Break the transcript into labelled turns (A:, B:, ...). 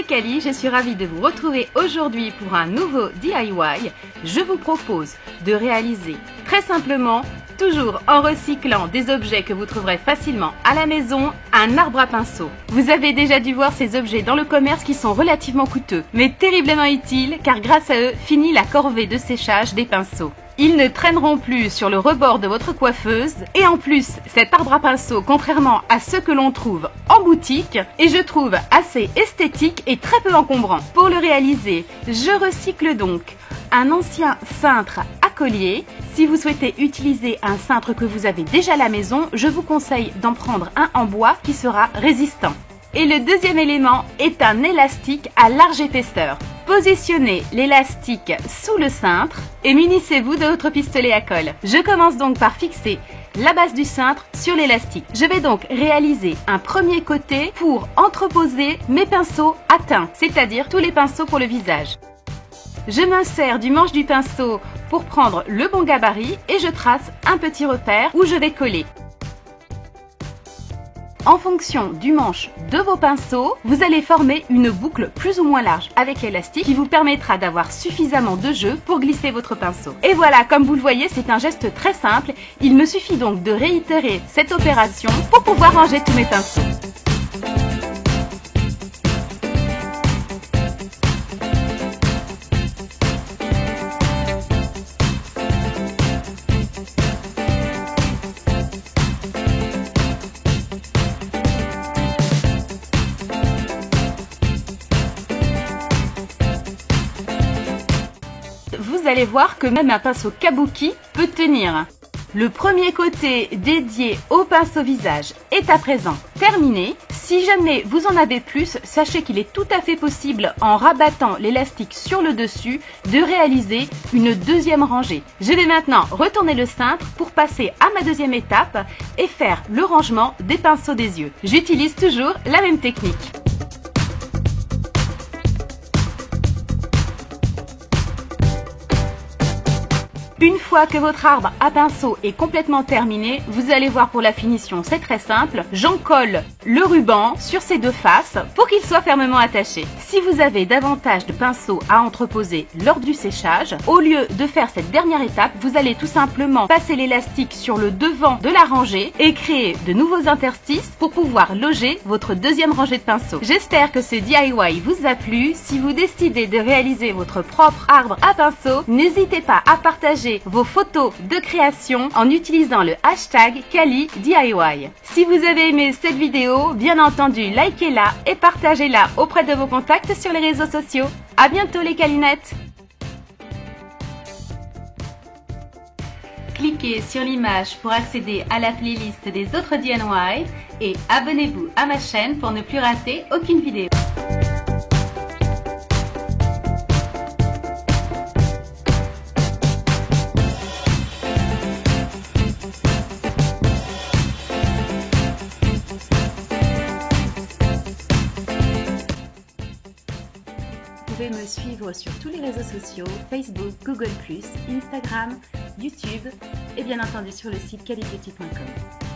A: c'est Cali, je suis ravie de vous retrouver aujourd'hui pour un nouveau DIY. Je vous propose de réaliser très simplement, toujours en recyclant des objets que vous trouverez facilement à la maison, un arbre à pinceau. Vous avez déjà dû voir ces objets dans le commerce qui sont relativement coûteux, mais terriblement utiles car grâce à eux finit la corvée de séchage des pinceaux. Ils ne traîneront plus sur le rebord de votre coiffeuse et en plus, cet arbre à pinceau, contrairement à ceux que l'on trouve en boutique, et je trouve assez esthétique et très peu encombrant. Pour le réaliser, je recycle donc un ancien cintre à collier. Si vous souhaitez utiliser un cintre que vous avez déjà à la maison, je vous conseille d'en prendre un en bois qui sera résistant. Et le deuxième élément est un élastique à large épaisseur. Positionnez l'élastique sous le cintre et munissez-vous de votre pistolet à colle. Je commence donc par fixer la base du cintre sur l'élastique. Je vais donc réaliser un premier côté pour entreposer mes pinceaux à teint, c'est-à-dire tous les pinceaux pour le visage. Je m'insère du manche du pinceau pour prendre le bon gabarit et je trace un petit repère où je vais coller. En fonction du manche de vos pinceaux, vous allez former une boucle plus ou moins large avec l'élastique qui vous permettra d'avoir suffisamment de jeu pour glisser votre pinceau. Et voilà, comme vous le voyez, c'est un geste très simple. Il me suffit donc de réitérer cette opération pour pouvoir ranger tous mes pinceaux. Vous allez voir que même un pinceau kabuki peut tenir. Le premier côté dédié au pinceau visage est à présent terminé. Si jamais vous en avez plus, sachez qu'il est tout à fait possible, en rabattant l'élastique sur le dessus, de réaliser une deuxième rangée. Je vais maintenant retourner le cintre pour passer à ma deuxième étape et faire le rangement des pinceaux des yeux. J'utilise toujours la même technique. Une fois que votre arbre à pinceau est complètement terminé, vous allez voir pour la finition, c'est très simple. J'en colle le ruban sur ces deux faces pour qu'il soit fermement attaché. Si vous avez davantage de pinceaux à entreposer lors du séchage, au lieu de faire cette dernière étape, vous allez tout simplement passer l'élastique sur le devant de la rangée et créer de nouveaux interstices pour pouvoir loger votre deuxième rangée de pinceaux. J'espère que ce DIY vous a plu. Si vous décidez de réaliser votre propre arbre à pinceau, n'hésitez pas à partager vos photos de création en utilisant le hashtag CaliDIY. Si vous avez aimé cette vidéo, bien entendu, likez-la et partagez-la auprès de vos contacts sur les réseaux sociaux. À bientôt les Calinettes! Cliquez sur l'image pour accéder à la playlist des autres DIY et abonnez-vous à ma chaîne pour ne plus rater aucune vidéo. Vous pouvez me suivre sur tous les réseaux sociaux, Facebook, Google+, Instagram, YouTube et bien entendu sur le site calibeauty.com.